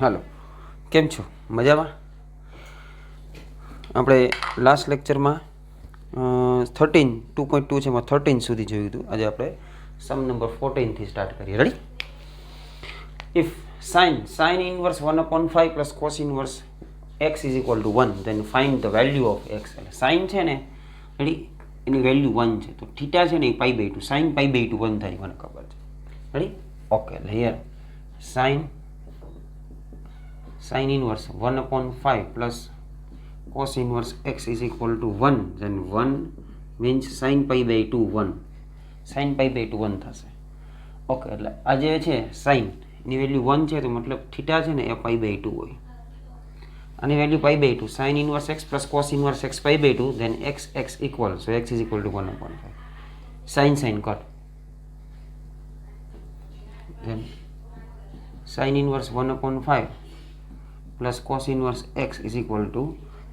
હાલો, કેમ છો? મજામાં? આપણે લાસ્ટ લેક્ચરમાં 2.2 છે એમાં 13 સુધી જોયું હતું. આજે આપણે સમ નંબર 14થી સ્ટાર્ટ કરીએ. Ready? If sin inverse 1/5 plus cos inverse x is equal to 1 then find the value of x. એટલે સાઇન છે ને, રેડી, એની વેલ્યુ 1 છે, તો થીટા છે ને એ π/2, sin π/2 1 થાય, મને ખબર છે. રેડી? ઓકે, એટલે here sin inverse 1/5 plus cos inverse x is equal to 1, then 1 means sin π/2 1, sin π/2 1 થશે. ઓકે, એટલે આ જે છે sin એની વેલ્યુ 1 છે, તો મતલબ થીટા છે ને એ π/2 હોય. આની value π/2, sin inverse x plus cos inverse x π/2, then x equal, so x is equal to 1/5. sin cut, then sin inverse 1/5 plus cos inverse x is equal to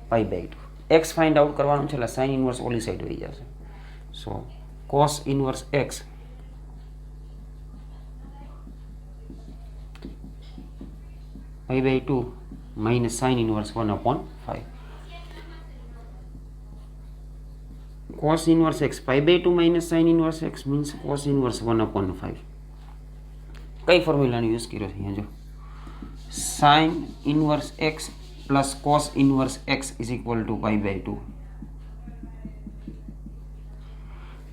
π/2. x find out કરવાનું છે, એટલે sine inverse ઓલી side વહી જશે. So cos inverse x π/2 minus sine inverse 1/5. Cos inverse x π/2 minus sine inverse x means cos inverse 1/5. કઈ ફોર્મ્યુલાનો use કર્યો છે અહીંયા જો? sin inverse x plus cos inverse x is equal to π/2.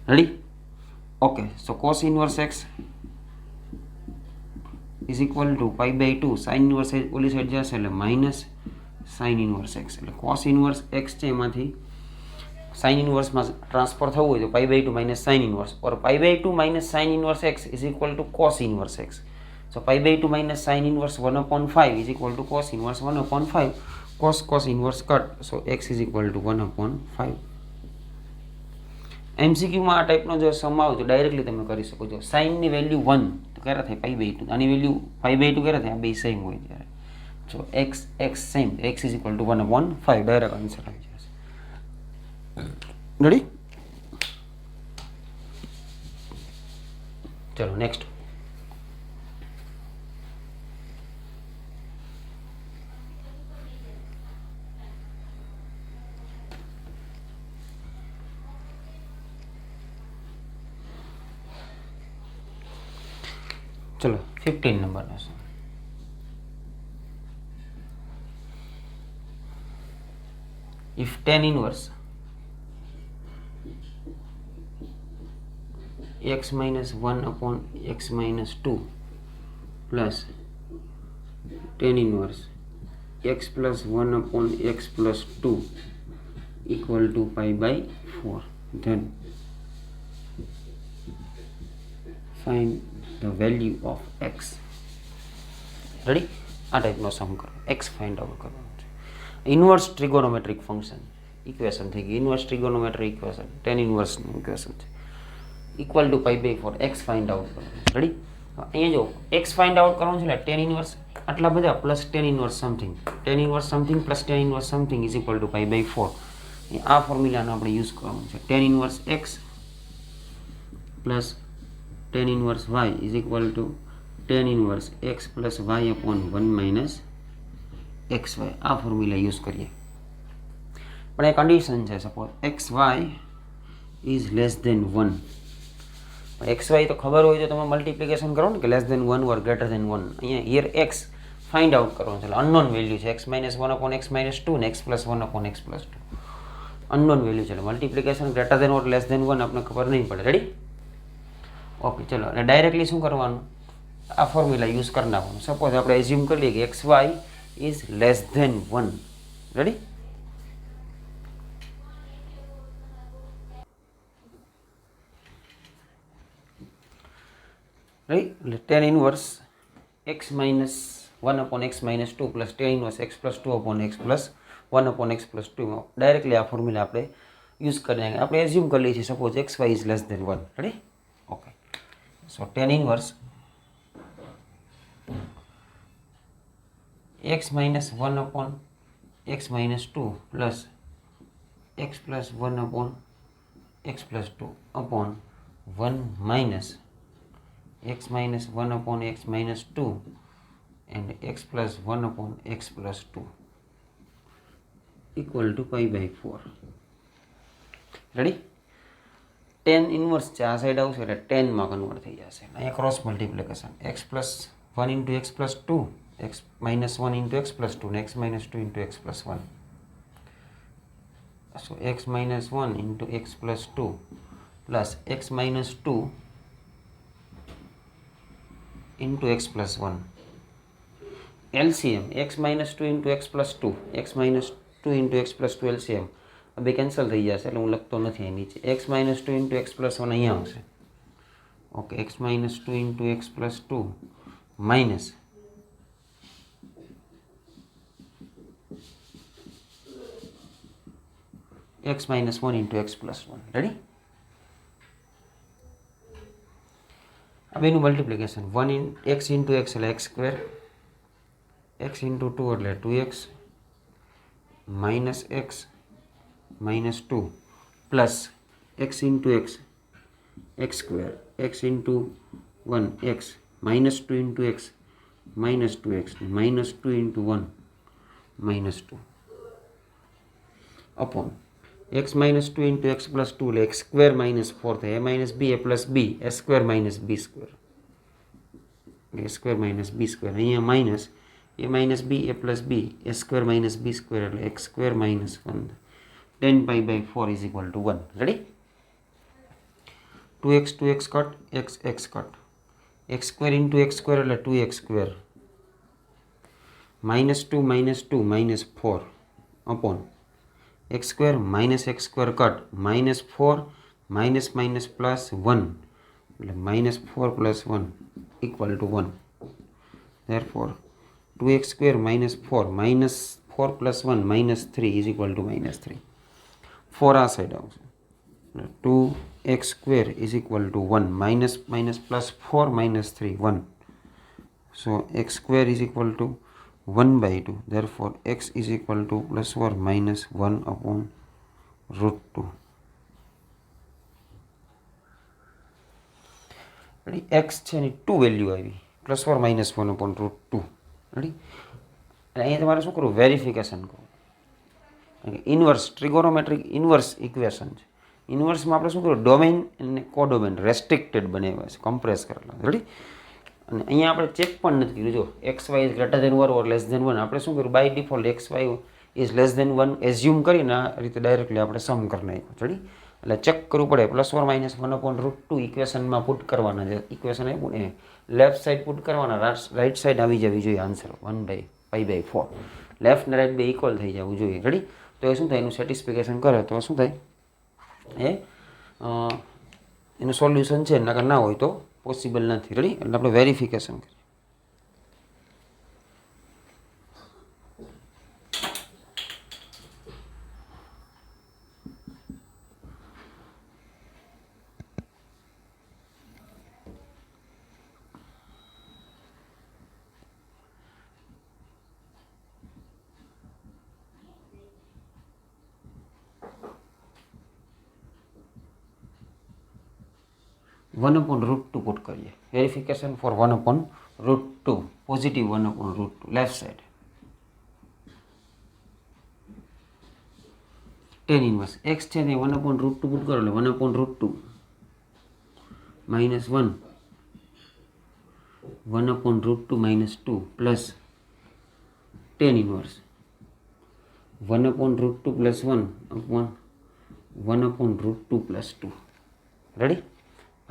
Ready? Okay, so cos inverse x is equal to π/2, sin inverse ઓલી side જશે એટલે minus sin inverse x. એટલે cos inverse x છે એમાંથી sin inverse માં transfer થવું હોય તો π/2 minus sin inverse, or π/2 minus sin inverse x is equal to cos inverse x. So π/2 minus sin inverse 1/5 is equal to cos inverse 1/5. Cos inverse cut. So x is equal to 1/5. MCQ માં આ ટાઈપનો જો સમ આવે તો directly તમે કરી શકો છો. sin ની વેલ્યુ 1 તો ક્યારે થાય π/2, આની વેલ્યુ π/2 ક્યારે થાય? આ બે સેમ હોય ત્યારે. So x same, x is equal to 1/5. Direct answer આવી જશે. રેડી? ચલો નેક્સ્ટ. ચલો 15 નંબરનો છે. If tan inverse x minus 1 upon x minus 2 plus tan inverse x plus 1 upon x plus 2 equal to π/4, then find the value of x. Ready? આ ટાઈપનો સમ કરો, x find out કરવાનો છે. ઇન્વર્સ ટ્રિગોનોમેટ્રિક ફંક્શન ઇક્વેશન થઈ ગઈ. Inverse trigonometric equation tan ઇન્વર્સનું equation છે. Equal to π/4, x find out કરવાનું. Ready? અહીંયા જો x ફાઇન્ડ આઉટ કરવાનું છે એટલે ટેન ઇન્વર્સ આટલા બધા plus tan inverse something plus tan inverse something is equal to π/4. આ ફોર્મ્યુલાનો આપણે યુઝ કરવાનું છે. Tan inverse x plus tan inverse y is equal to tan inverse x plus y upon 1 minus xy. આ formula use કરીએ. પણ એ condition છે, suppose xy is less than 1. xy તો ખબર હોય તો તમે મલ્ટિપ્લિકેશન કરો ને કે less than 1 or greater than 1. અહીંયા હિયર x ફાઇન્ડ આઉટ કરવાનું છે એટલે અનનોન વેલ્યુ છે. x minus 1 upon x minus 2 ને x plus 1 upon x plus 2 unknown value છે એટલે multiplication greater than or less than 1 આપણે ખબર નહીં પડે. રેડી? ઓકે, ચલો એટલે ડાયરેક્ટલી શું કરવાનું? આ ફોર્મ્યુલા યુઝ કરી નાખવાનું. સપોઝ આપણે એઝ્યુમ કરી લઈએ કે x y is less than 1. Ready? એટલે tan inverse x minus 1 upon x minus 2 plus tan inverse x plus 2 upon x plus 1 upon x plus 2. Directly આ ફોર્મ્યુલા આપણે યુઝ કરી નાખીએ. આપણે એઝ્યુમ કરી લઈએ છીએ suppose x y is less than 1. Ready? Okay, so tan inverse x minus 1 upon x minus 2 plus x plus 1 upon x plus 2 upon 1 minus x minus 1 upon x minus 2 and x plus 1 upon x plus 2 equal to pi by 4. Ready? Tan inverse છે, આ side આવશે એટલે ટેનમાં convert થઈ જશે. અહીંયા cross multiplication x plus 1 into x plus 2, x minus 1 into x plus 2 ને x minus 2 into x plus 1. So x minus 1 into x plus 2 plus x minus 2 into x plus 1. LCM x minus 2 into x plus 2, x minus 2 into x plus 2 LCM બે cancel થઈ જશે એટલે હું લખતો નથી અહીં નીચે. x minus 2 into x plus 1 અહીંયા આવશે. Okay, x minus 2 into x plus 2 minus x minus 1 into x plus 1. Ready? આ બેનું multiplication 1 in x into x એટલે x સ્ક્વેર, x into 2 એટલે 2x minus x minus 2 plus x into x, x square, x into 1 x minus 2 into x minus 2x minus 2 into 1 minus 2 upon x minus 2 into x plus 2 એટલે x square minus 4 થાય, a minus b a plus b, a square minus b square, a square minus b square. અહીંયા minus a minus b a plus b, a square minus b square એટલે x square minus 1. 10 pi by 4 is equal to 1. Ready? 2x 2x cut, x x cut, x square into x square એટલે 2x square minus 2 minus 4 upon x square minus x square cut minus 4 minus minus plus 1 એટલે minus 4 plus 1 equal to 1. Therefore 2x square minus 4 minus 4 plus 1 minus 3 is equal to minus 3. 4 આ side આવશે. 2x square is equal to 1 minus minus plus 4 minus 3 1. So x square is equal to 1 by 2. Therefore x is equal to plus or minus 1 upon root 2. Ready? x છે ની 2 value આવી, plus or minus 1 upon root 2. Ready? અને અહીંયા તમારે શું કરવું? Verification કરવું. Inverse trigonometric inverse equation છે. ઇન્વર્સમાં આપણે શું કરવું? ડોમેન અને કોડોમેન રેસ્ટ્રિક્ટેડ બનાવ્યા છે, કમ્પ્રેસ કરેલા. રેડી? અને અહીંયા આપણે ચેક પણ નથી કર્યું. જો x y is greater than 1 or less than 1 આપણે શું કર્યું? By default x y is less than 1 assume કરીને આ રીતે ડાયરેક્ટલી આપણે સમ કરી નાખ્યું. રેડી? એટલે ચેક કરવું પડે. Plus or minus 1 upon root 2 ઇક્વેશનમાં પુટ કરવાના છે. ઇક્વેશન આપ્યું ને લેફ્ટ સાઈડ પુટ કરવાના, રાઈટ સાઈડ આવી જવી જોઈએ answer 1 by pi by 4. Left ને રાઈટ બે ઇક્વલ થઈ જવું જોઈએ. રેડી? તો એ શું થાય? એનું સેટિસ્ફિકેશન કરે તો શું થાય? એનું સોલ્યુશન છે, નકર ના હોય તો પોસિબલ નથી. રેડી? એટલે આપણે વેરિફિકેશન કરીએ. वन अपॉन रूट 2 पुट करिए. Verification for 1 upon root 2, positive 1 upon root 2 left side. Tan inverse x है 1 अपॉन रूट 2 पुट करो 1 upon root 2 minus 1 1 upon root 2 minus 2 plus tan inverse 1 upon root 2 plus 1 upon 1 upon root 2 plus 2. Ready?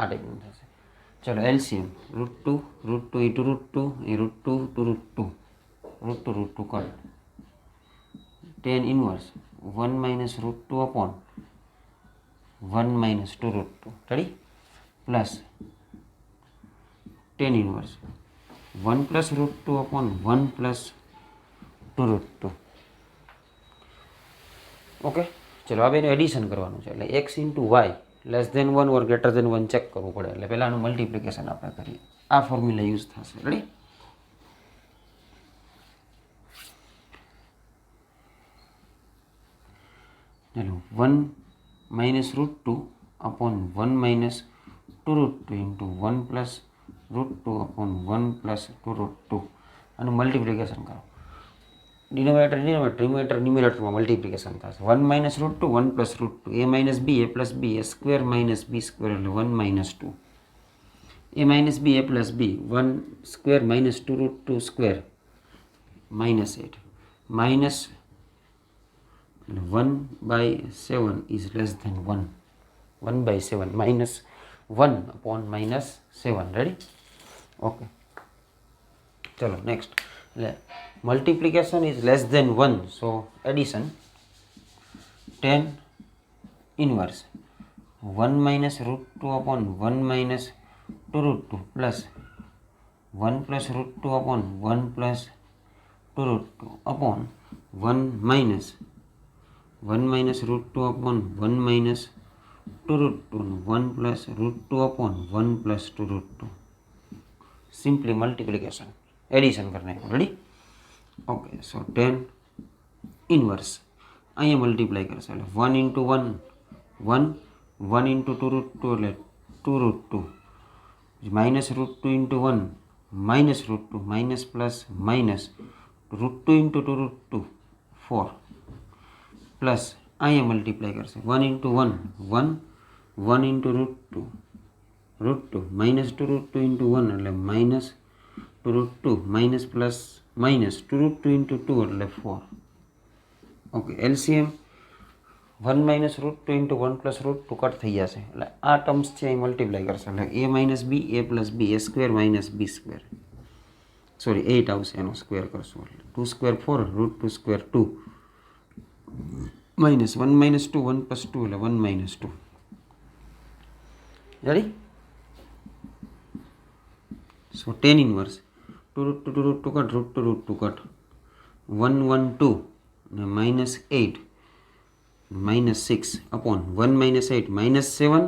આ ટાઈપનું થશે. ચલો LCM root 2 into route 2 એ root 2 to root 2 cut 10 inverse 1 minus root 2 upon 1 minus 2 root 2. Ready? Plus 10 inverse 1 plus root 2 upon 1 plus 2 root 2. Okay, ચલો હવે એનું addition કરવાનું છે. એટલે x into y less than 1 or greater than 1 check કરવું પડે. એટલે પહેલાં આનું મલ્ટિપ્લિકેશન આપણે કરીએ. આ ફોર્મ્યુલા યુઝ થશે. રેડી? ચલો 1 minus root 2 upon 1 minus 2 root 2 into 1 plus root 2 upon 1 plus 2 root 2. આનું મલ્ટિપ્લિકેશન કરો, ડિનોમિનેટર ન્યુમિનેટરમાં મલ્ટિપ્લિકેશન થશે. 1 minus root two 1 plus root two a minus b a plus b a square minus b square એટલે 1 minus 2 a minus b a plus b 1 square minus 2 root 2 square minus 8 minus 1/7 is less than 1 1/7 minus 1 upon minus 7. Ready? Okay, ચલો next. એટલે multiplication is less than 1, so addition tan inverse 1 minus root 2 upon 1 minus 2 root 2 plus 1 plus root 2 upon 1 plus 2 root 2 upon 1 minus root 2 upon 1 minus 2 root 2 1 plus root 2 upon 1 plus 2 root 2. Simply multiplication, addition करना है. Ready? Okay, सो tan inverse અહીંયા multiply કરશે એટલે 1 into 1 1 1 into 2 root 2 એટલે 2 root 2 minus root 2 into 1 minus root 2 minus plus minus root 2 into 2 root 2 4 plus અહીંયા multiply કરશે 1 into 1 1 1 into root 2 minus 2 root 2 into 1 એટલે minus 2 root 2 minus plus minus 2 root 2 into 2 એટલે 4. Okay, LCM 1 minus root 2 into 1 plus root 2 cut થઈ જશે એટલે આ terms છે એ multiply કરશે એટલે a minus b a plus b a square minus b square sorry 8 આવશે, એનો સ્ક્વેર કરશું એટલે 2 square 4 root 2 square 2 minus 1 minus 2 1 plus 2 એટલે 1 minus 2. Ready? So tan inverse 2 root 2 root 2 cut root 2 root 2 cut 1 1 2 minus 8 minus 6 upon 1 minus 8 minus 7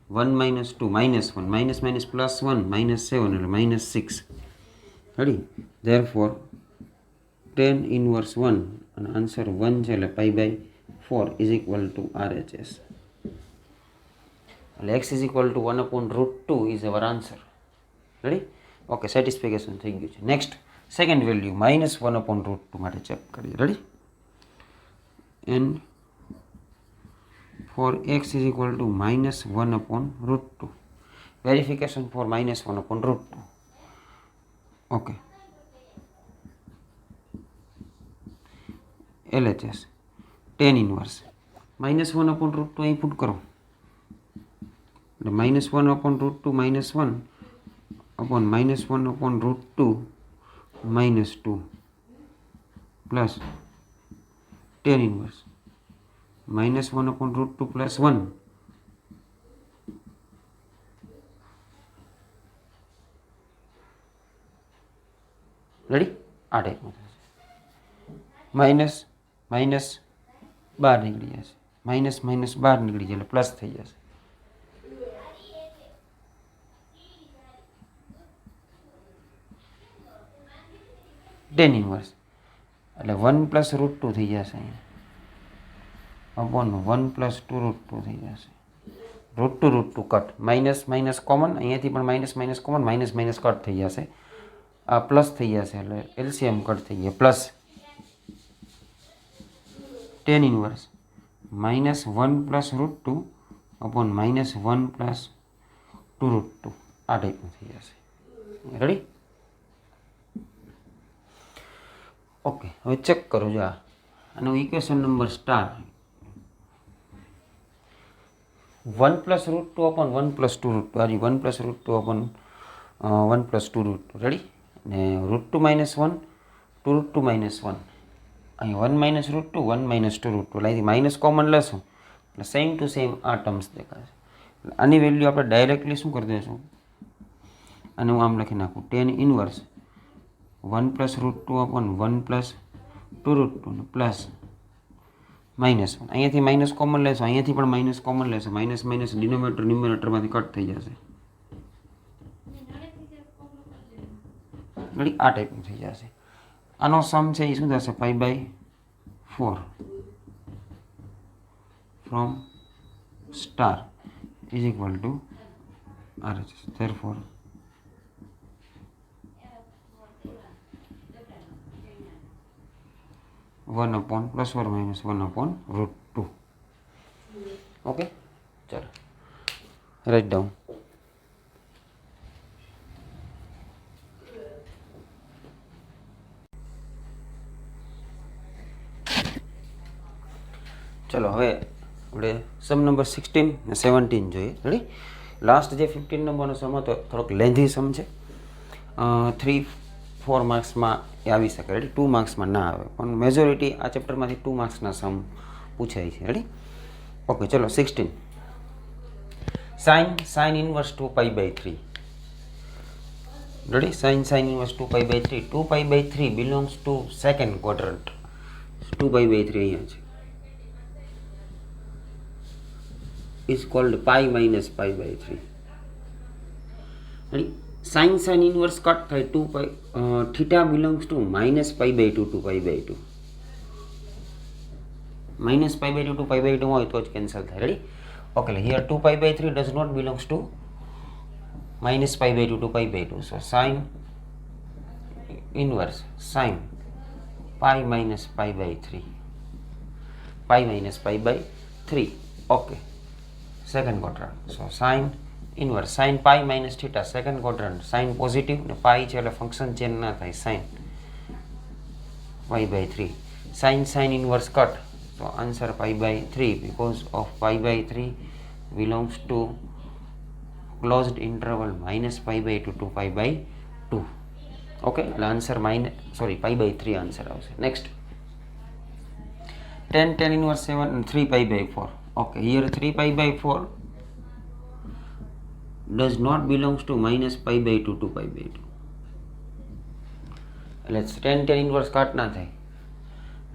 1 minus 2 minus 1 minus minus plus 1 minus 7 એટલે minus 6. Ready? Therefore tan inverse 1 અને answer 1 છે એટલે pi by 4 is equal to RHS. x is equal to 1 upon root 2 is our answer. Ready? Okay, satisfaction થઈ ગયું છે. Next second value minus 1 upon root 2 માટે check કરીએ. Ready? and for x is equal to minus 1 upon root 2. Verification for minus 1 upon root 2. Okay. LHS tan inverse minus 1 upon root 2 અહીં put કરો એટલે minus 1 upon root 2 minus 1 upon minus 1 upon root 2 minus 2 plus tan inverse minus 1 upon root 2 plus 1 ready? આ ટાઈપમાં થશે. Minus minus બહાર નીકળી જશે, minus minus બહાર નીકળી જાય એટલે પ્લસ થઈ જશે. tan inverse એટલે 1 plus root 2 થઈ જશે અહીંયા upon 1 plus 2 root 2 થઈ જશે. root 2 cut minus minus common, અહીંયાથી પણ minus minus common, minus minus cut થઈ જશે, આ પ્લસ થઈ જશે એટલે એલસીએમ કટ થઈ જાય plus tan inverse minus 1 plus root 2 upon minus 1 plus 2 root 2 આ ટાઈપનું થઈ જશે. રેડી? ઓકે, હવે ચેક કરો જો આનું equation number star 1 plus root 2 upon 1 plus 2 root 2 આ 1 plus root 2 upon 1 plus 2 root 2. Ready? ને root 2 minus 1 2 root 2 minus 1 અહીં 1 minus root 2 1 minus 2 root 2 એટલે અહીંથી માઇનસ કોમન લેશું એટલે સેમ ટુ સેમ આ ટર્મ્સ દેખાશે. આની વેલ્યુ આપણે ડાયરેક્ટલી શું કરી દઈશું, અને હું આમ લખી નાખું tan inverse 1 plus root 2 upon 1 plus 2 root 2 plus minus 1 અહીંયાથી માઇનસ કોમન લેશું, અહીંયાથી પણ માઇનસ કોમન લેશું, માઇનસ માઇનસ ડિનોમિનેટર ન્યુમિનેટરમાંથી કટ થઈ જશે. રેડી? આ ટાઈપનું થઈ જશે. આનો સમ છે એ શું થશે pi by 4 from star is equal to RHS. Therefore 1 upon plus or minus 1 upon root 2. Okay, चलो write down. चलो હવે આપણે સમ નંબર 16 ને 17 જોઈએ. રેડી? લાસ્ટ જે 15 નંબરનો સમ હતો થોડોક લેન્ધી સમ છે. 3-4 માર્ક્સમાં એ આવી શકે. રેડી? 2 માર્ક્સમાં ના આવે, પણ મેજોરિટી આ ચેપ્ટરમાંથી 2 માર્ક્સના સમ પૂછાય છે. રેડી? ઓકે, ચલો 16. sin inverse 2 pi by 3. Ready? sin inverse 2 pi by 3. 2 pi by 3 belongs to second quadrant. 2 pi by 3 અહીંયા છે. is called pi minus pi by 3. Ready? Sin inverse cut થાય 2 pi theta belongs to minus pi by 2 to pi by 2. minus pi by 2 to pi by 2 હોય તો જ cancel થાય. Ready? Okay, here 2 pi by 3 does not belongs to minus pi by 2 to pi by 2. So sin inverse sin pi minus pi by 3. Pi minus pi by 3. Okay. Second quadrant. So sin inverse sin pi minus theta second quadrant. Sin positive ને pi છે એટલે function change ના થાય. sin pi by 3. sin inverse cut. So answer pi by 3 because of pi by 3 belongs to closed interval minus pi by 2 to pi by 2. Okay, એટલે answer pi by 3 answer આવશે. Next 10 inverse 7 and 3 pi by 4. Okay, here 3 pi by 4 does not belongs to minus pi by 2 to pi by 2. Let's 10 inverse કાટ ના થાય.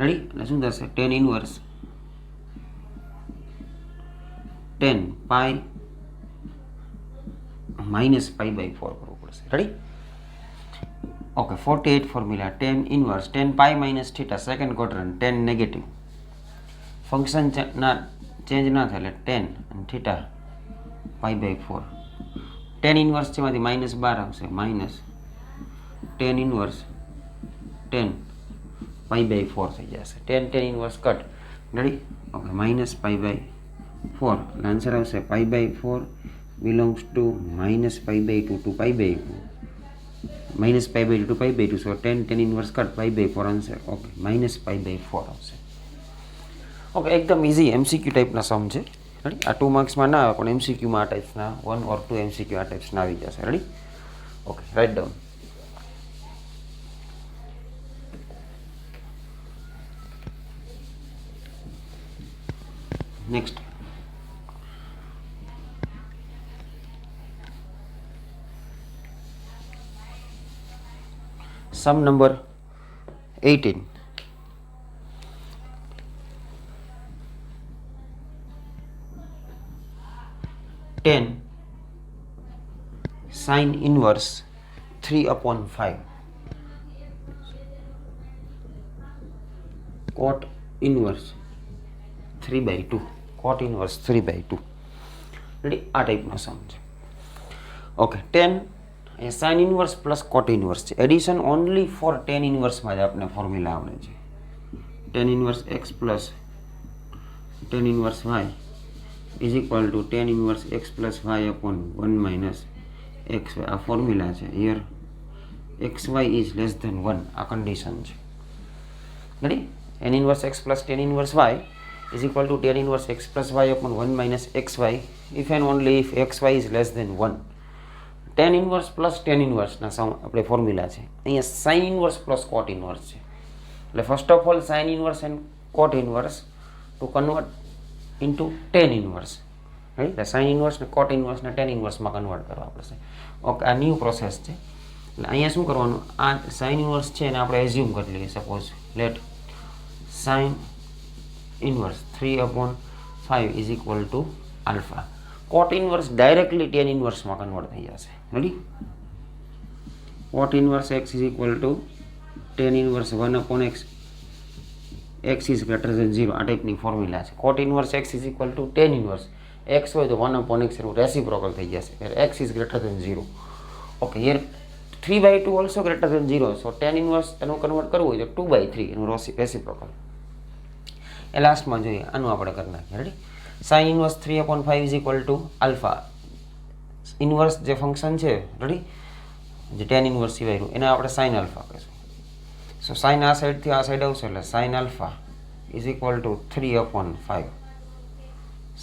Ready? એટલે શું થશે? 10 inverse 10 pi minus pi by 4 કરવું પડશે. Ready? Okay, 48 formula. 10 inverse 10 pi minus theta second quadrant 10 negative. Function ના change ના થાય એટલે 10 અને થીટા પાઈ બાય 4. 10 ઇન્વર્સ છે એમાંથી -12 આવશે. -10 ઇન્વર્સ 10 પાઈ બાય 4 થઈ જશે. 10 inverse cut. Ready? Okay, -pi by 4 એટલે આન્સર આવશે pi by 4 belongs to -pi by 2 to pi by 2. -Pi by 2 to pi by 2. So 10 inverse cut pi by 4 answer. Okay, -pi by 4 આવશે. Okay, એકદમ easy MCQ ટાઈપના સમ છે. Ready? આ 2 માર્ક્સમાં ના આવે, પણ એમસીક્યુમાં આ ટાઈપ્સના 1 or 2 એમસીક્યુ આ ટાઈપ્સના આવી જશે. Ready? Okay, right down. Next sum number 18. sin inverse 3/5 cot inverse 3/2. cot inverse 3/2. Ready? આ ટાઈપનો સમ છે. ઓકે, 10 એ sin inverse plus cot inverse છે. એડિશન ઓનલી ફોર 10 ઇન્વર્સમાં જ આપણે ફોર્મ્યુલા આવડે છે. 10 inverse x plus 10 inverse y is equal to 10 inverse x plus y upon 1 minus xy. આ formula છે. Here xy is less than 1. આ condition છે. Ready? n inverse x plus 10 inverse y is equal to 10 inverse x plus y upon 1 minus xy if and only if xy is less than 1. 10 inverse plus 10 inverse ના આપણે formula છે. અહીંયા sin inverse plus cot inverse છે. એટલે first of all sin inverse and cot inverse to convert into 10 inverse. Right? એટલે sin inverse ને cot inverse ને 10 inverse માં કન્વર્ટ કરવા પડશે. ઓકે, આ ન્યૂ પ્રોસેસ છે. એટલે અહીંયા શું કરવાનું? આ sin inverse છે એને આપણે એઝ્યુમ કરી લઈએ. Suppose let sin inverse 3/5 is equal to alpha. cot inverse directly 10 inverse માં કન્વર્ટ થઈ જશે. Ready? cot inverse x is equal to 10 inverse 1/x. x is greater than 0. આ ટાઈપની ફોર્મ્યુલા છે. cot inverse x is equal to 10 inverse x હોય તો 1/x એનું reciprocal થઈ જશે. x is greater than 0. Okay, here 3/2 also greater than 0. So 10 inverse એનું convert કરવું હોય તો 2/3 એનું રેસિપ્રોકલ. એ લાસ્ટમાં જોઈએ. આનું આપણે કરી નાખીએ. Ready. Sign inverse 3/5 is equal to alpha. Inverse જે ફંક્શન છે, રેડી, જે ટેન ઇન્વર્સ સિવાયનું, એને આપણે સાઇન આલ્ફા કહીશું. સો સાઇન આ સાઈડથી આ સાઈડ આવશે એટલે sine alpha is equal to 3/5.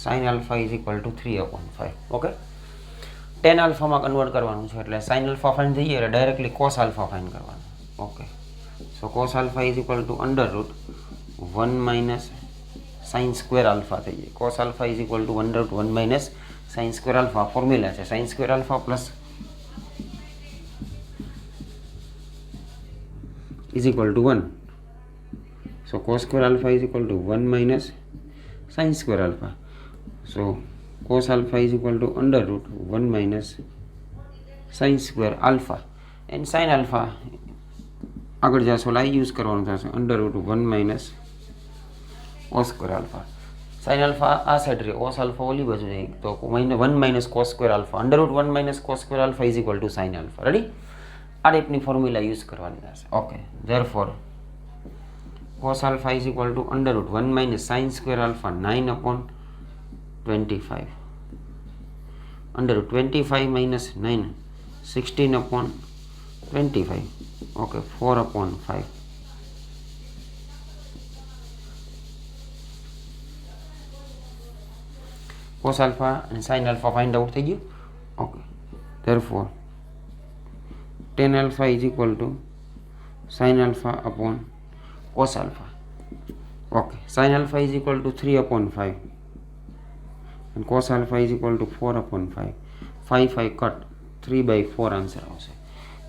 Sine alpha is equal to 3/5. Okay. Tan આલ્ફામાં કન્વર્ટ કરવાનું છે એટલે સાઇન આલ્ફા ફાઇન થઈ જાય એટલે ડાયરેક્ટલી કોસ આલ્ફા ફાઇન કરવાનું. Okay. So cos alpha is equal to √1 minus sine square alpha થઈ જાય. Cos alpha is equal to √1 minus sine square alpha. Formula છે sine square alpha plus is equal to 1. So cos square alpha is equal to 1 minus sin square alpha. So cos alpha is equal to √1 minus sin square alpha. And sin alpha આગળ જશો લાઈ use કરવાનું થશે √1 minus cos square alpha. sin alpha આ side રહે, cos alpha ઓલી બાજુ જાય તો 1 minus cos square alpha. √1 minus cos square alpha is equal to sin alpha. Ready. આ ટાઈપની ફોર્મ્યુલા યુઝ કરવાની થશે. Okay. Therefore cos alpha is equal to √1 minus sin square alpha 9/25. √25 minus 9 16/25. Okay, 4/5. cos alpha and sin alpha find out થઈ ગયું. Okay. Therefore tan alpha is equal to sin alpha upon cos alpha. Okay. Sin alpha is equal to 3/5 and cos alpha is equal to 4/5. 5 cut 3/4 answer આવશે.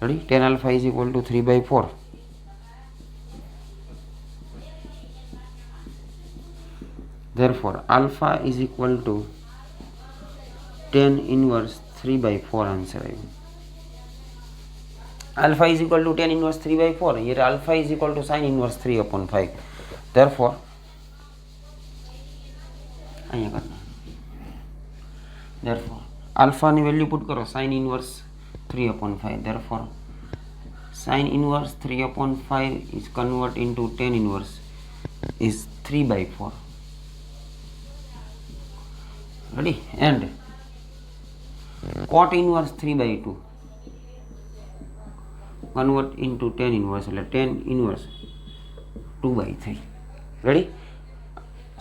Ready? Tan alpha is equal to 3/4. Therefore alpha is equal to tan inverse 3/4 answer આવ્યું. Alpha is equal to tan inverse 3/4. Here alpha is equal to sin inverse 3/5. Therefore alpha ની value put કરો sin inverse 3/5. Therefore sin inverse 3/5 is convert into tan inverse is 3/4. Ready? And cot inverse 3/2 convert into tan inverse એટલે tan inverse 2/3. Ready.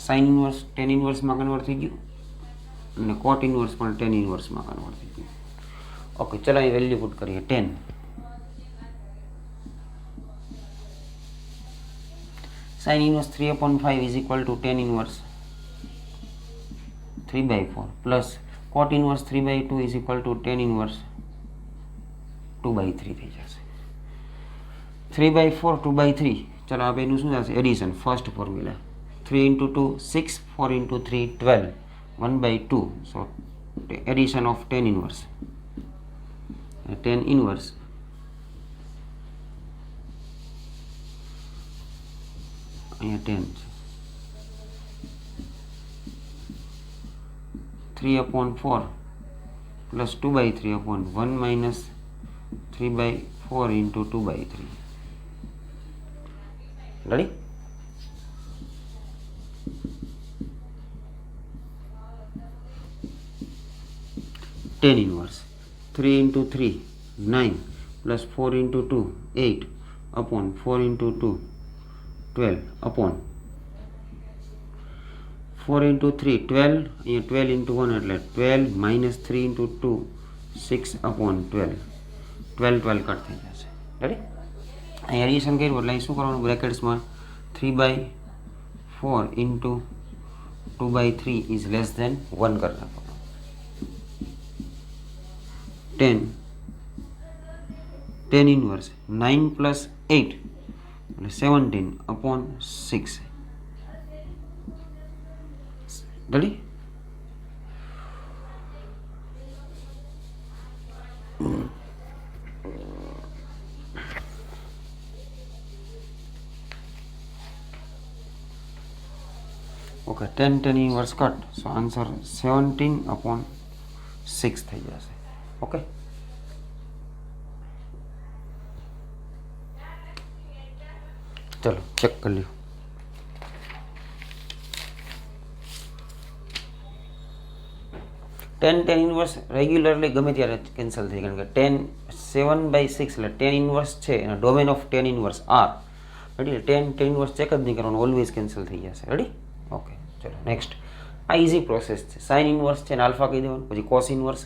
sin inverse tan inverse માં convert થઈ ગયું અને cot inverse પણ tan inverse માં convert થઈ ગયું. Okay. ચલો અહીં વેલ્યુ પુટ કરીએ. 10 sin inverse 3/5 is equal to tan inverse 3/4 plus cot inverse 3/2 is equal to tan inverse 2/3 થઈ જશે. 3/4 2/3. ચલો આપણે એનું શું થશે? Addition. First formula 3 into 2 6, 4 into 3 12, 1/2. So addition of tan inverse. Tan inverse અહીંયા 10 3/4 plus 2/3/1 minus 3/4 into 2/3. Ready? Tan inverse 3 into 3 9 plus 4 into 2 8 upon 4 into 2 12 upon 4 into 3 12. અહીંયા 12 into 1 એટલે 12 minus 3 into 2 6/12. 12 કટ થઈ જશે. રેડી. અહીં એડિશન કર્યું એટલે અહીં શું કરવાનું? બ્રેકેટ્સમાં 3/4 into 2/3 is less than 1 કરી નાખવાનું. 10 inverse 9 plus 8 એટલે 17/6. Ready? Okay, 10 inverse cut. So answer 17/6 થઈ જશે. Okay. ચલો ચેક કરી લ્યો. ટેન ઇન્વર્સ રેગ્યુલરલી ગમે ત્યારે કેન્સલ થઈ, કારણ કે 7/6 એટલે ટેન ઇન્વર્સ છે એના domain of tan inverse R. Ready, tan inverse check જ નહીં કરવાનું, ઓલવેઝ કેન્સલ થઈ જશે. Ready, okay. ચલો નેક્સ્ટ. આ ઇઝી પ્રોસેસ છે. સાઇન ઇન્વર્સ છે ને આલ્ફા કહી દેવાનું, પછી cos inverse,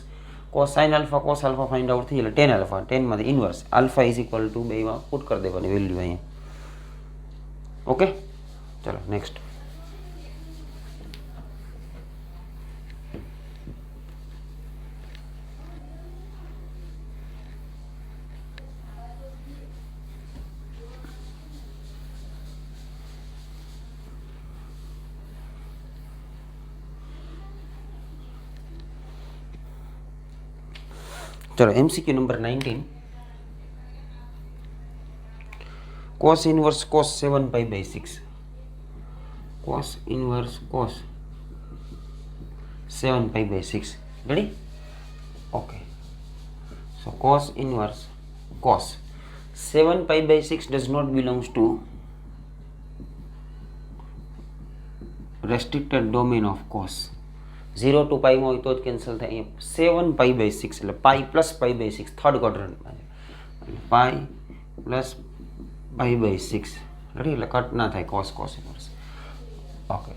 cos sine alpha cos alpha find out થઈ, એટલે ટેન આલ્ફા, ટેનમાંથી inverse alpha is equal to બેમાં પુટ કરી દેવાની વેલ્યુ અહીંયા. ઓકે, ચલો નેક્સ્ટ. चलो MCQ नंबर 19. cos inverse cos 7 pi by 6. cos inverse cos 7 pi by 6. Ready? Okay. So cos inverse cos 7 pi by 6 does not belongs to restricted domain of cos. 0 to pi માં હોય તો જ cancel થાય. અહીંયા 7 pi by 6 એટલે pi plus pi by 6 third ક્વોડ્રન્ટમાં છે, એટલે pi plus pi by 6. Ready, એટલે કટ ના થાય cos cos inverse. ઓકે,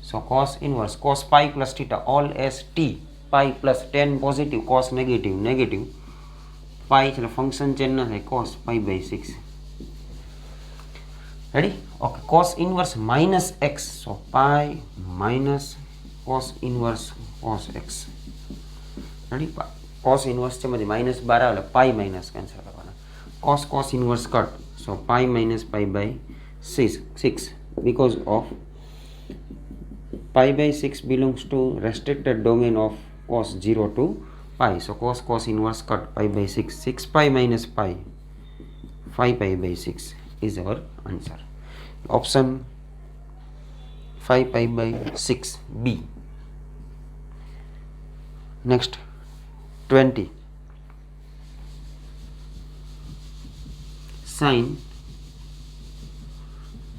સો cos inverse cos pi plus theta all as t, pi plus tan positive cos negative negative, pi એટલે function change ના થાય cos pi by 6. Ready, okay. cos inverse minus x, so pi minus cos inverse cos x. રેડી, cos inverse છે માંથી minus 12 આવે એટલે pi minus cancel કરવાના. cos cos inverse cut, so pi minus pi by 6 because of pi by 6 belongs to restricted domain of cos 0 to pi. So cos cos inverse cut pi by 6, 6 pi minus pi, 5 pi by 6 is our answer. Option 5 pi by 6 B. Next 20. Sin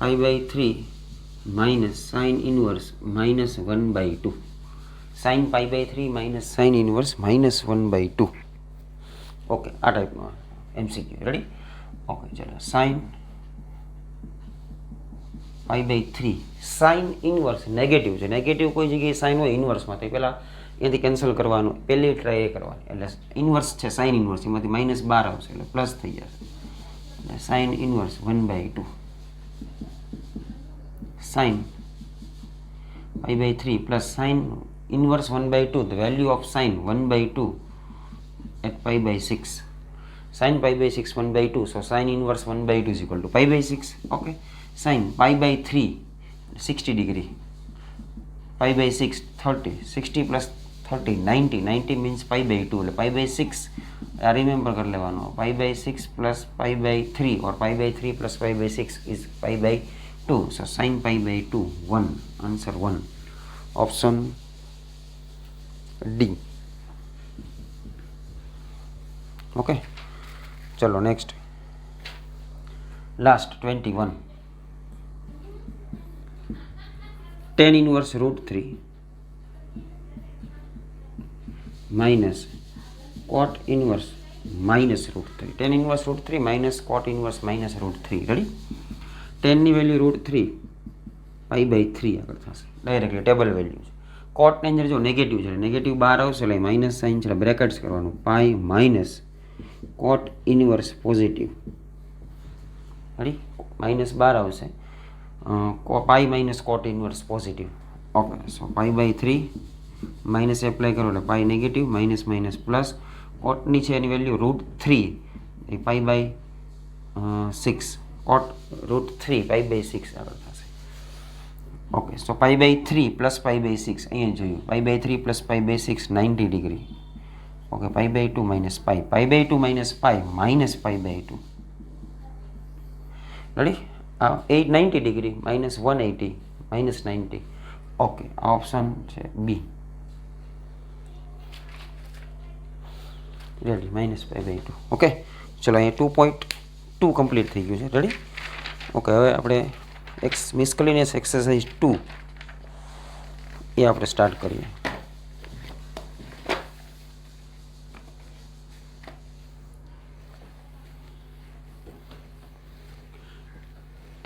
pi by 3 minus sin inverse minus 1 by 2. Sin pi by 3 minus sin inverse minus 1 by 2. Okay, આ ટાઈપનો MCQ. Ready, okay. ચલો, sin pi by 3 sin inverse negative છે, negative કોઈ જગ્યાએ sign હોય ઇન્વર્સમાં તો પહેલાં એનાથી cancel કરવાનું, પહેલી ટ્રાય એ કરવાની. એટલે ઇન્વર્સ છે સાઇન ઇન્વર્સ, એમાંથી -12 આવશે એટલે પ્લસ થઈ જશે, એટલે sine inverse 1 by 2. sin pi by 3 plus sin inverse 1 by 2, the value of sin 1 by 2 at pi by 6. Sin pi by 6 1 by 2, so sin inverse 1 by 2 is equal to pi by 6. Okay, sin pi by 3 60 degree, pi by 6 30, 60 plus 30 90, 90 means pi by 2, એટલે pi by 6 remember કરી લેવાનો, pi by 6 plus pi by 3 or pi by 3 plus pi by 6 is pi by 2. So sin pi by 2 1, answer 1, option D. Okay, chalo next, last 21. tan inverse root 3 minus cot inverse minus root 3. tan inverse root 3 minus cot inverse minus root 3. ready, tan ની value √3 pi by 3 આગળ થશે, directly table value છે. કોટ ની અંદર જો negative છે, negative બહાર આવશે એટલે માઇનસ સાઇન છે, બ્રેકેટ્સ કરવાનું, pi minus cot inverse positive. Ready, minus બહાર આવશે, pi minus cot inverse positive. Okay, so pi by 3 minus apply કરો એટલે pi negative, minus minus plus, કોટની છે એની વેલ્યુ √3 એ pi by 6, cot √3 pi by 6 આગળ થશે. Okay, so pi by 3 plus pi by 6 અહીંયા જોયું, pi by 3 plus pi by 6 90 degree. Okay, pi by 2 minus pi, pi by 2 minus pi minus pi by 2. Ready, 90 degree minus 180 minus 90. Okay, આ option છે B. Ready, minus pi by 2. Okay, ચલો અહીંયા 2.2 complete થઈ ગયું છે. Ready, okay. હવે આપણે મિસકલેનિયસ exercise 2 એ આપણે સ્ટાર્ટ કરીએ.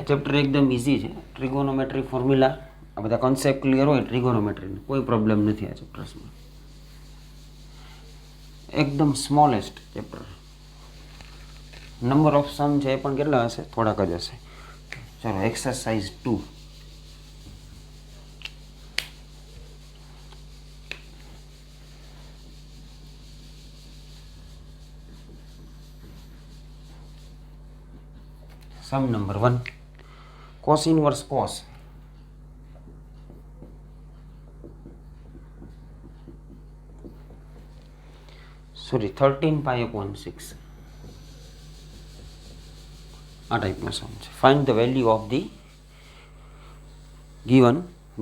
ચેપ્ટર એકદમ ઇઝી છે. ટ્રિગોનોમેટ્રી ફોર્મ્યુલા આ બધા કોન્સેપ્ટ ક્લિયર હોય ટ્રિગોનોમેટ્રીને કોઈ પ્રોબ્લેમ નથી આ ચેપ્ટર્સમાં. એકદમ smallest chapter. Number of sum છે એ પણ કેટલા હશે? થોડાક જ હશે. ચલો exercise 2. Sum number 1. cos inverse cos sorry 13 pi upon 6 આ ટાઈપનો સમ છે. Find the value of the given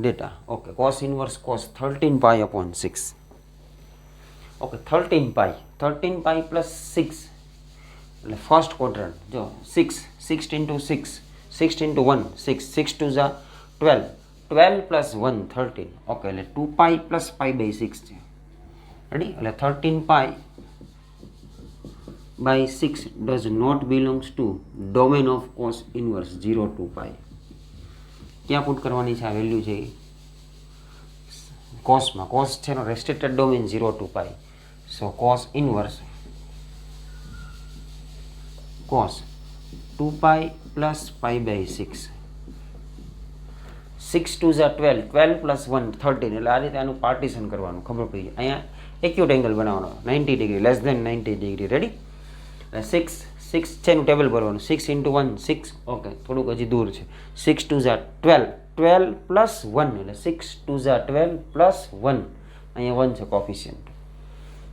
data. Okay, cos inverse cos 13 pi upon 6. Okay, 13 pi plus 6 એટલે ફર્સ્ટ ક્વોડ્રન્ટ. જો 6 into 6 6 into 1 6 6 2 Jha 12 12 plus 1 13. Okay, એટલે 2 pi plus pi by 6 છે. Ready? એટલે 13 pi by 6 does not belongs to domain of cos inverse 0 to pi. ક્યાં put કરવાની છે આ value છે? કોસમાં. કોસ છે એનો રેસ્ટ્રિક્ટેડ ડોમેન 0 to pi. સો cos inverse cos 2 pi plus pi by 6 6 2 Jha 12 12 plus 1 13. એટલે આ રીતે આનું પાર્ટીશન કરવાનું. ખબર પડી? અહીંયા એક્યુટ એંગલ બનાવવાનો 90 degree less than 90 degree. Ready? 6 છે એનું ટેબલ ભરવાનું. 6 into 1 6. ઓકે, થોડુંક હજી દૂર છે. 6 2 ઝા 12 12 plus 1 એટલે 6 2 ઝા 12 plus 1. અહીંયા 1 છે કોફિશિયન્ટ.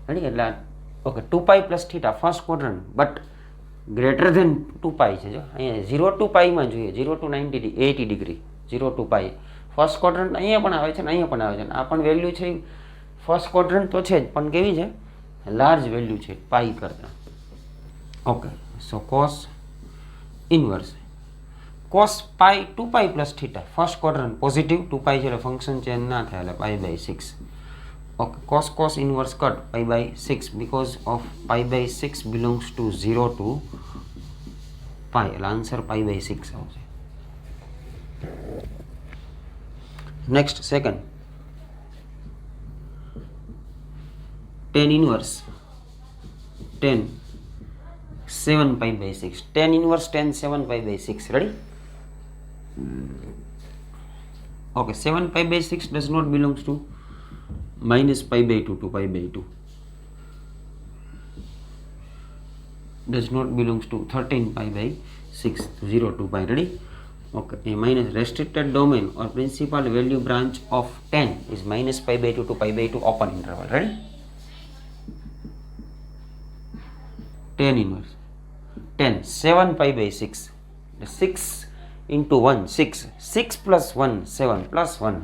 રેડી? એટલે okay 2 pi plus theta first quadrant but greater than 2 pi છે. જો અહીંયા 0 to pi માં જોઈએ. 0 to 80 degree 0 to pi first quadrant અહીંયા પણ આવે છે ને અહીંયા પણ આવે છે. આ પણ વેલ્યુ છે ફર્સ્ટ ક્વોડ્રન્ટ તો છે જ, પણ કેવી છે? લાર્જ વેલ્યુ છે પાઈ કરતાં. ઓકે, સો cos inverse cos pi 2 pi plus theta first quadrant positive 2 pi છે એટલે ફંક્શન ચેન્જ ના થાય એટલે pi by 6. Okay, cos inverse cut pi by 6 because of pi by 6 belongs to 0 to pi એટલે answer pi by 6 આવશે. Next second. tan inverse tan 7 pi by 6 tan inverse tan 7 pi by 6. ready? Okay, 7 pi by 6 does not belongs to minus pi by 2 to pi by 2 does not belongs to 13 pi by 6 0 to pi. ready? Okay, a minus restricted domain or principal value branch of tan is minus pi by 2 to pi by 2 open interval. ready? tan inverse tan 7 pi by 6 6 into 1 6 6 plus 1 7 plus 1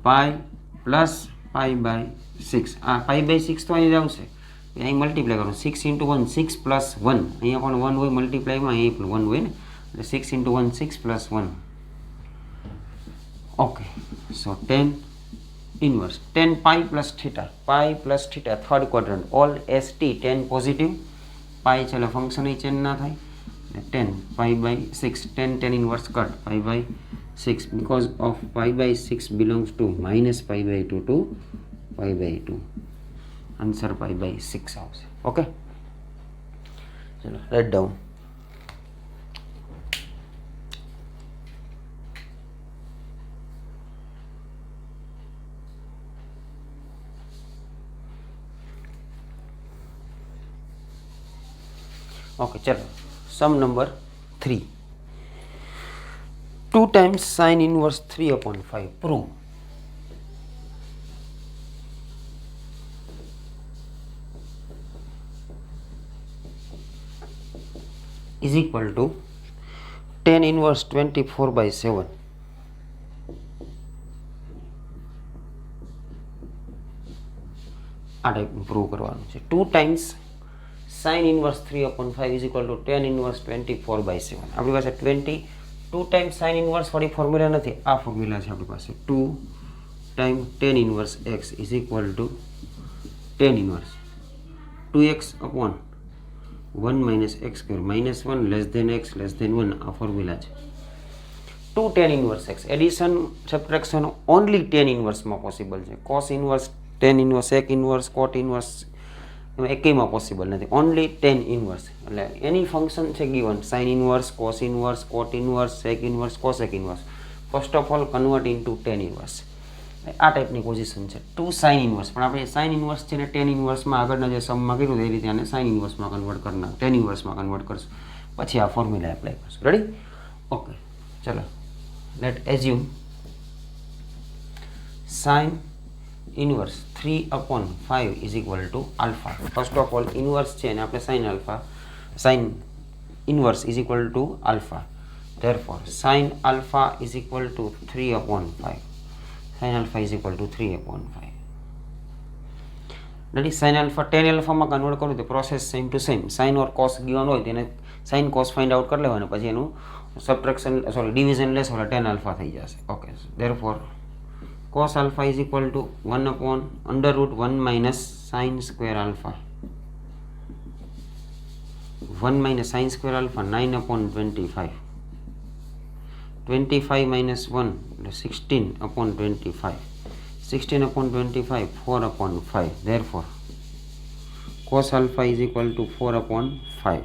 pi plus pi by 6. pi by 6 તો અહીં જ આવશે. અહીં multiply કરો. 6 into 1 6 plus 1 અહીંયા પણ 1 હોય મલ્ટીપ્લાયમાં, અહીં પણ 1 હોય ને એટલે 6 into 1 6 plus 1. ઓકે, સો tan inverse tan pi plus theta third quadrant all ST tan positive pi છે એટલે ફંક્શન એ ચેન્જ ના થાય. 10 pi by 6 tan inverse cut pi by 6 because of pi by 6 belongs to minus pi by 2 to pi by 2. Answer pi by 6 આવશે. Okay, ચલો write down. Okay, ચલો સમ number 3. 2 times sin inverse 3 upon 5 prove. is equal to tan inverse 24 by 7. આ ટાઈપનું prove કરવાનું છે. 2 times sin inverse 3 upon 5 is equal to tan inverse 24 by 7. આપણી પાસે 2 times sin inverse વાળી ફોર્મ્યુલા નથી, આ ફોર્મ્યુલા છે આપણી પાસે. 2 times tan inverse x is equal to tan inverse 2x upon 1 minus x square minus 1 less than x less than 1 આ formula છે. Two tan inverse x. Addition subtraction only tan ઇન્વર્સમાં possible છે. Cos inverse, tan inverse, sec inverse, cot inverse એમાં એકેયમાં possible નથી. Only tan inverse. એટલે એની function છે given sine inverse, cos inverse, cot inverse, sec inverse, cosec inverse. First of all convert into tan inverse. આ ટાઈપની position છે. Two sine inverse, પણ આપણે સાઇન ઇન્વર્સ છે ને ટેન ઇન્વર્સમાં આગળના જે સમમાં કર્યું એ રીતે આને સાઇન ઇન્વર્સમાં કન્વર્ટ કરનાર, ટેન ઇન્વર્સમાં કન્વર્ટ કરશું. પછી આ ફોર્મ્યુલા એપ્લાય કરશું. રેડી? ઓકે, ચલો. Let assume sine inverse 3/5 is equal to alpha. First of all inverse છે અને આપણે sine inverse is equal to alpha. therefore sin alpha is equal to 3/5. sin alpha is equal to 3/5. Ready? sin alpha tan alpha માં convert કરું તો process same to same. sin or cos given હોય તેને sin cos find out કરી લેવાનું, પછી એનું subtraction division less એટલે tan alpha થઈ જશે. Okay, therefore cos alpha is equal to 1/√1 minus sin square alpha. 1 minus sin square alpha 9/25. 25 minus 1 16/25. 16/25 4/5. therefore cos alpha is equal to 4/5.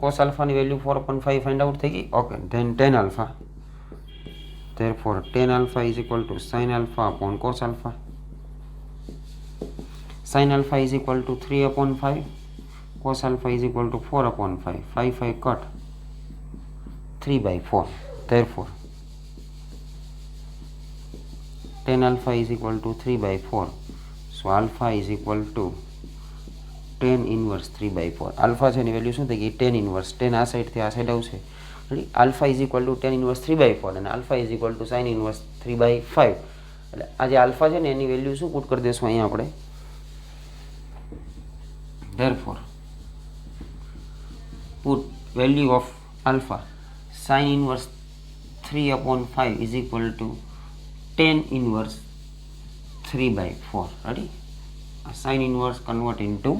cos alpha ની value 4/5 find out થઈ ગઈ. Okay, then tan alpha. therefore tan alpha is equal to sin alpha upon cos alpha. sin alpha is equal to 3/5. cos alpha is equal to 4/5. 5 cut 3/4. therefore tan alpha is equal to 3/4. so alpha is equal to tan inverse 3/4. alpha છે એની value શું થઈ ગઈ? tan inverse. tan આ સાઈડથી આ side આવશે. alpha is equal to tan inverse 3/4 અને alpha is equal to sin inverse 3/5. એટલે આ જે alpha છે ને એની વેલ્યુ શું પુટ કરી દઈશું અહીંયા આપણે? therefore put value of alpha sin inverse 3/5 is equal to tan inverse 3/4. ready? sin inverse convert into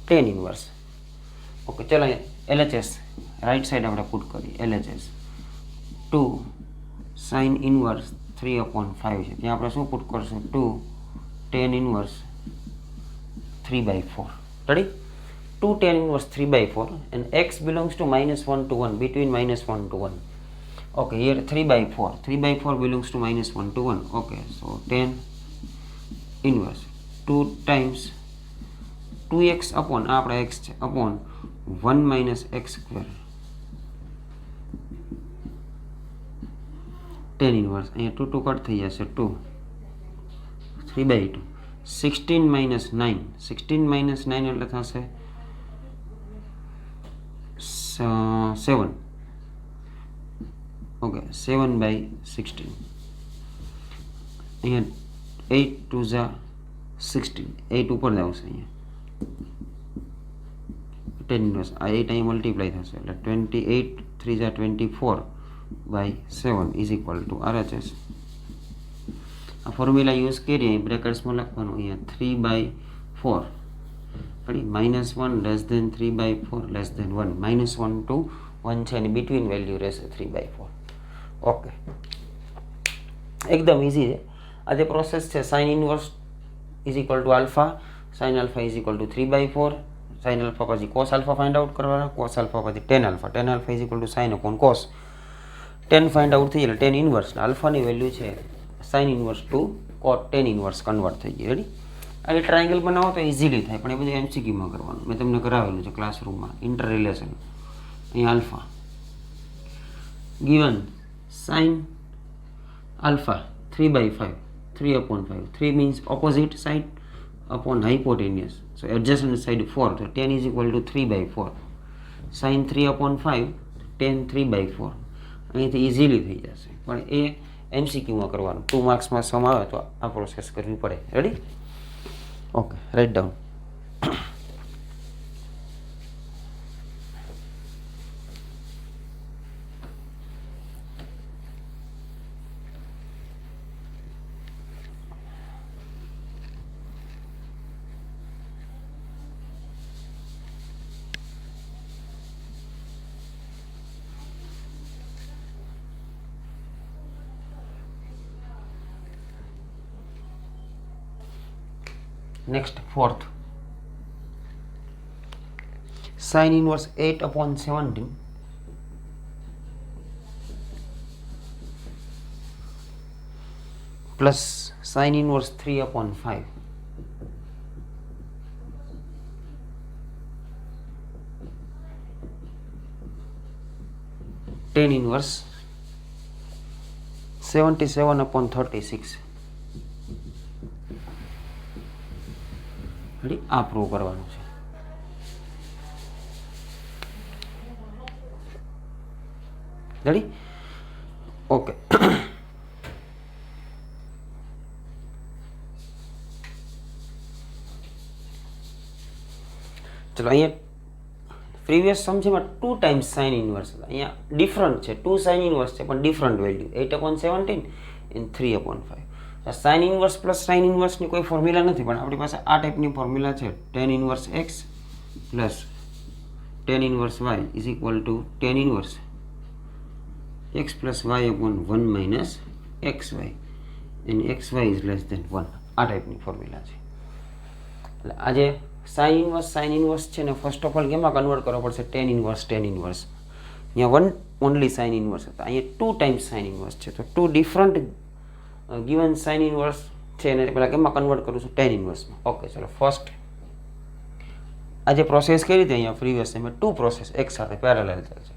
tan inverse. Okay, ચલો LHS રાઈટ સાઈડ આપણે પુટ કરીએ. LHS 2 sin inverse 3/5 છે, ત્યાં આપણે શું પુટ કરશું? 2 tan inverse 3/4. ready? 2 tan inverse 3/4 and x belongs to -1 to 1, between -1 to 1. okay, here 3/4. 3/4 belongs to -1 to 1. okay, so tan inverse 2 times 2x upon આપણે x છે upon 1 minus x square. tan inverse અહીંયા 2 2 cut થઈ જશે. 2 3/2. 16 minus 9. 16 minus 9 એટલે થશે 7. Okay, 7/16. અહીંયા 8 2 ઝા 16. 8 ઉપર જ આવશે અહીંયા. tan inverse આ 8 અહીં મલ્ટીપ્લાય થશે એટલે 28 3 Jha 24/7 is equal two RHS. આ ફોર્મ્યુલા યુઝ કરીએ બ્રેકેટ્સમાં લખવાનું અહીંયા 3/4. ready? -1 less than 3/4 less than 1. -1 to 1 છે અને બિટવીન વેલ્યુ રહેશે 3/4. ઓકે, એકદમ ઇઝી છે. આ જે પ્રોસેસ છે sine inverse is equal to alpha, sign alpha is equal two 3/4, sine alpha પછી કોસ આલ્ફા ફાઇન્ડ આઉટ કરવાના, કોસ આલ્ફા પછી ten alpha, ten alpha is equal two sine upon cos. Ten find out થઈ એટલે tan inverse આલ્ફાની value છે sine inverse two કોટ tan inverse convert થઈ ગઈ. Ready? આ triangle બનાવો તો ઇઝીલી થાય, પણ એ બધું MCQમાં કરવાનું. મેં તમને કરાવેલું છે ક્લાસરૂમમાં. ઇન્ટર રિલેશન અહીંયા alpha given sine alpha 3/5, 3/5. 3 means opposite side upon hypotenuse. So adjacent side 4. So tan is equal to 3/4. Sin 3/5, tan 3/4. અહીંથી ઇઝીલી થઈ જશે, પણ એ MCQમાં કરવાનું. 2 માર્ક્સમાં સમ આવે તો આ પ્રોસેસ કરવી પડે. Ready? Okay, right down. Next, fourth, sin inverse 8 upon 17 plus sin inverse 3 upon 5 tan inverse 77 upon 36. રેડી, આ પ્રૂવ કરવાનું છે. Ready, okay. ચલો, અહીંયા પ્રીવિયસ સમજીમાં 2 ટાઈમ્સ સાઇન ઇન્વર્સ હતા. અહીંયા ડિફરન્ટ છે, 2 સાઇન ઇન્વર્સ છે પણ different value, 8 upon 17 and 3 upon 5. Sine inverse plus sine ઇન્વર્સની કોઈ ફોર્મ્યુલા નથી, પણ આપણી પાસે આ ટાઈપની ફોર્મ્યુલા છે. tan inverse x plus tan inverse y is equal two tan inverse x plus y upon 1 minus xy and xy is less than 1. આ ટાઈપની ફોર્મ્યુલા છે. એટલે આજે સાઇન ઇન્વર્સ છે ને ફર્સ્ટ ઓફ ઓલ કેમાં કન્વર્ટ કરવો પડશે? tan inverse. અહીંયા 1 ઓનલી સાઇન ઇન્વર્સ હતા, અહીંયા 2 ટાઈમ્સ સાઇન ઇન્વર્સ છે. તો 2 ડિફરન્ટ ગિવન સાઇન ઇન્વર્સ છે એને પહેલાં કેમાં કન્વર્ટ કરું છું? tan ઇન્વર્સમાં. ઓકે, ચલો ફર્સ્ટ આ જે પ્રોસેસ કરી હતી અહીંયા પ્રીવિયસ એમાં 2 પ્રોસેસ એક સાથે પેરેલલ ચાલશે.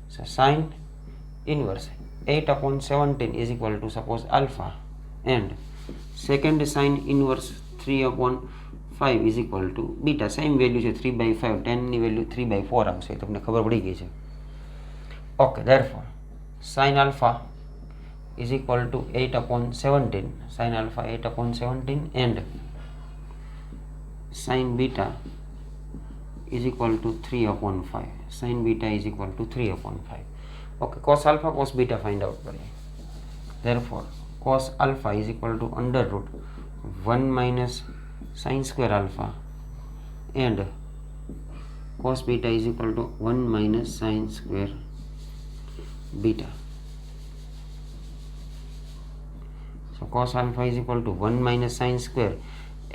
સો sine inverse 8 upon 17 is equal to suppose alpha, and second sin inverse 3 upon 5 is equal to beta. Same value છે 3/5, 10 ની વેલ્યુ 3/4 આવશે, તમને ખબર પડી ગઈ છે. Okay, therefore sin alpha is equal to 8 upon 17, sin alpha 8 upon 17, and sin beta is equal to 3 upon 5. Sin beta is equal to 3 upon 5. Okay, cos alpha cos beta find out કરીએ. Therefore cos alpha is equal to under root 1 minus sin square alpha, and cos beta is equal to 1 minus sin square beta. So cos alpha is equal to 1 minus sin square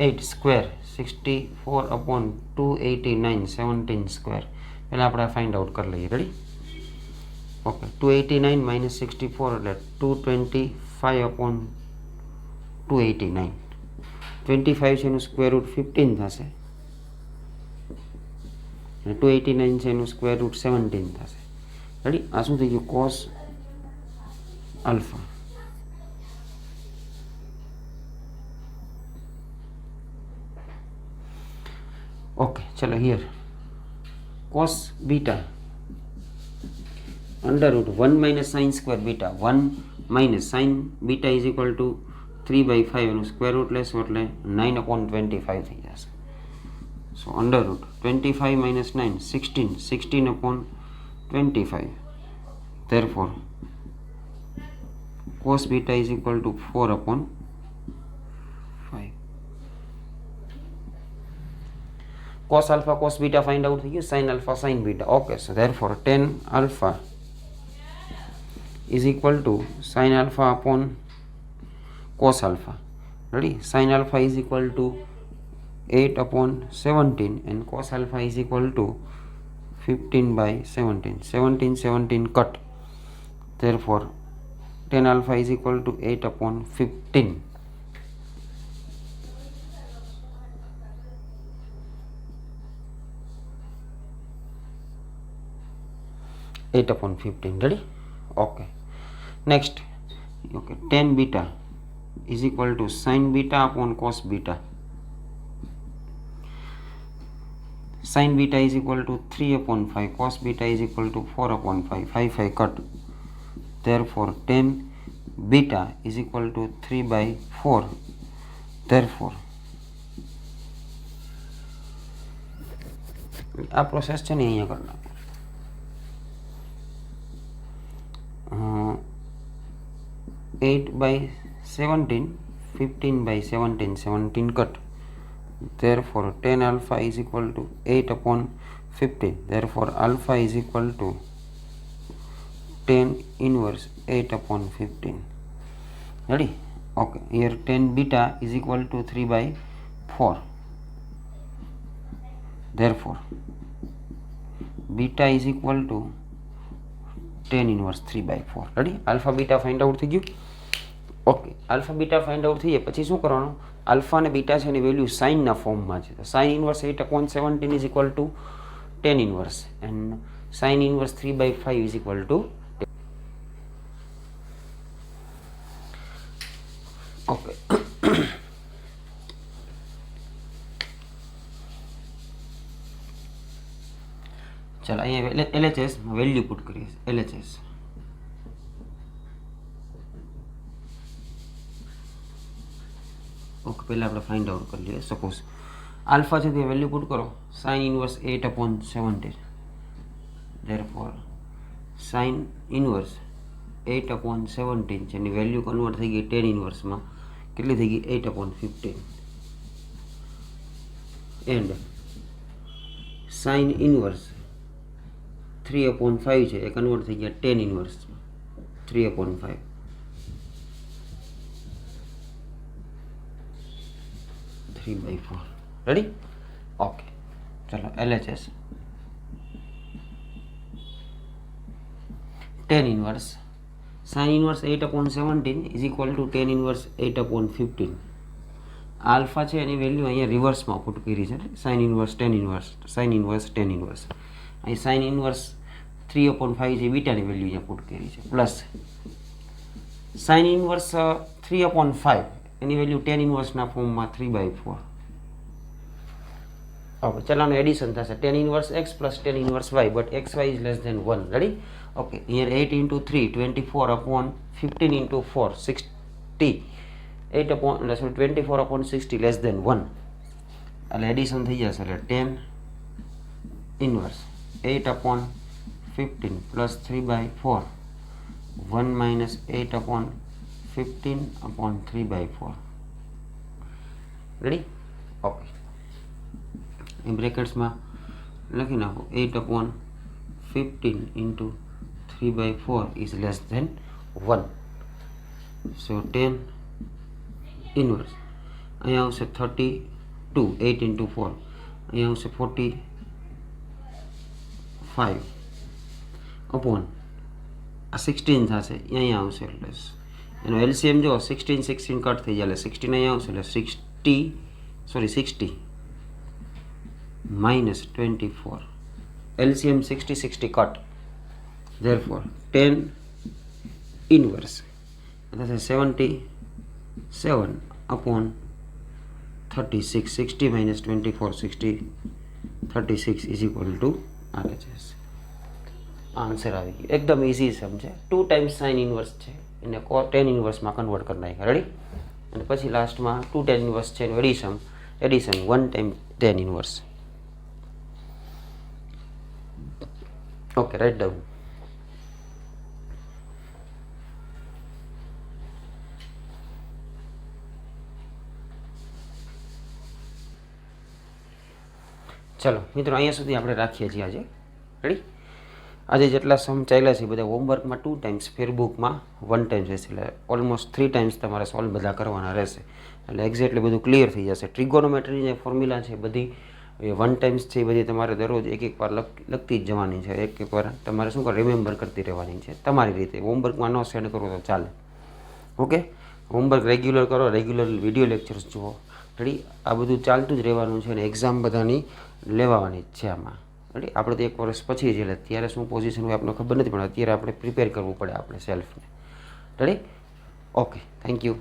8 square 64 upon 289 17 square. પહેલાં આપણે find out કરી લઈએ. Ready, okay. 289 minus 64 એટલે 225 upon 289. 25 છે એનું square root 15 થશે, અને 289 છે એનું સ્ક્વેર રૂટ 17 થશે. રેડી, આ શું થઈ ગયું? Cos alpha. ઓકે, ચલો here cos beta under root 1 minus sin square beta, 1 minus sin beta is equal to 3/5 એનું સ્ક્વેર રૂટ લેશો એટલે 9 upon 25 થઈ જશે. સો under route 25 minus 9 16 upon 25. therefore cos beta is equal to 4 upon 5. cos alpha cos beta find out થઈ ગયું, sin alpha sin beta. okay, so therefore tan alpha is equal to sin alpha upon cos alpha. ready, sin alpha is equal to 8 upon 17 and cos alpha is equal to 15/17. 17 cut, therefore tan alpha is equal to 8 upon 15. Ready, okay. Next, okay, tan beta is equal to sin beta upon cos beta. Sin beta is equal to 3 upon 5, cos beta is equal to 4 upon 5. 5 cut, therefore tan beta is equal to 3/4. therefore આ process છે ને અહીંયા કરना 8/17 15/17 17 cut, therefore tan alpha is equal to 8 upon 15. therefore alpha is equal to tan inverse 8 upon 15. ready, okay. Here tan beta is equal to 3/4. 4. Therefore beta is equal to tan inverse 3/4. Ready? Alpha beta find out થઈ ગયું. Okay, alpha beta find out થઈ જાય પછી શું કરવાનું? Alpha અને beta છે એની વેલ્યુ સાઇનના ફોર્મમાં છે. તો sine inverse 8/17 is equal two tan inverse and sin inverse 3/5 is equal to okay. ચાલો અહીંયા LHS વેલ્યુ પુટ કરીએ. LHS ઓકે, પહેલાં આપણે ફાઇન્ડ આઉટ કરી લઈએ. સપોઝ આલ્ફા છે તે વેલ્યુ પુટ કરો sin inverse 8/17. therefore sin inverse 8/17 છે એની વેલ્યુ કન્વર્ટ થઈ ગઈ tan ઇન્વર્સમાં. કેટલી થઈ ગઈ? 8/15. એન્ડ sin ઇન્વર્સ 3/5 છે એ કન્વર્ટ થઈ ગયા tan ઇન્વર્સમાં 3/5. રેડી? ઓકે, ચલો LHS tan inverse sin inverse 8/17 is equal to tan inverse 8/15. Alpha છે એની વેલ્યુ અહીંયા રિવર્સમાં પુટ કરી છે. sin inverse tan inverse sin inverse tan inverse. અહીં sin inverse 3/5 છે બીટાની વેલ્યુ અહીંયા પુટ કરી છે. પ્લસ sin inverse 3/5 એની વેલ્યુ tan inverseના ફોર્મમાં 3/4. ઓકે, ચલાનો એડિશન થશે tan inverse x plus tan inverse y, but xy is less than 1. Ready? Okay, here 8 into 3 24/15 into 4 60 24/60 less than 1. એટલે addition થઈ જશે. એટલે tan inverse 8/15 plus 3/4 1 minus 8/15/3/4. Ready? Okay, એ બ્રેકેટ્સમાં લખી નાખો 8/15 into 3/4 is less than 1. so tan inverse અહીંયા આવશે 32. 8 into 4 અહીંયા આવશે 45 upon આ 16 થશે અહીંયા આવશે. એટલે એનો LCM જો 16 કટ થઈ જાય એટલે 16 અહીંયા આવશે. એટલે 60 minus 24. LCM 60 cut. Therefore tan inverse that's 77/36. 60 minus 24 36 is equal to RHS. Answer આવી ગયો. એકદમ ઇઝી સમ છે. 2 times sin ઇન્વર્સ છે એને tan ઇન્વર્સમાં કન્વર્ટ કરી નાખ્યા. રેડી? અને પછી લાસ્ટમાં 2 tan ઇન્વર્સ છે એનું addition 1 time tan inverse. Okay, right down. ચલો મિત્રો, અહીંયા સુધી આપણે રાખીએ છીએ આજે. રેડી? આજે જેટલા સમ ચાલ્યા છે બધા હોમવર્કમાં 2 times, ફેરબુકમાં 1 time રહેશે. એટલે ઓલમોસ્ટ 3 times તમારે સોલ્વ બધા કરવાના રહેશે. એટલે એક્ઝેક્ટલી બધું ક્લિયર થઈ જશે. ટ્રિગોનોમેટ્રી જે ફોર્મ્યુલા છે બધી 1 times છે એ બધી તમારે દરરોજ એક વાર લખતી જ જવાની છે. એક વાર તમારે શું રિમેમ્બર કરતી રહેવાની છે તમારી રીતે. હોમવર્કમાં ન સેન્ડ કરો તો ચાલે. ઓકે, હોમવર્ક રેગ્યુલર કરો, રેગ્યુલર વિડીયો લેક્ચર્સ જુઓ. રેડી? આ બધું ચાલતું જ રહેવાનું છે અને એક્ઝામ બધાની લેવાની જ છે આમાં. રેડી? આપણે તો 1 વર્ષ પછી છે એટલે ત્યારે શું પોઝિશન હોય આપણને ખબર નથી, પણ અત્યારે આપણે પ્રિપેર કરવું પડે આપણે સેલ્ફને. રેડી? Okay, thank you.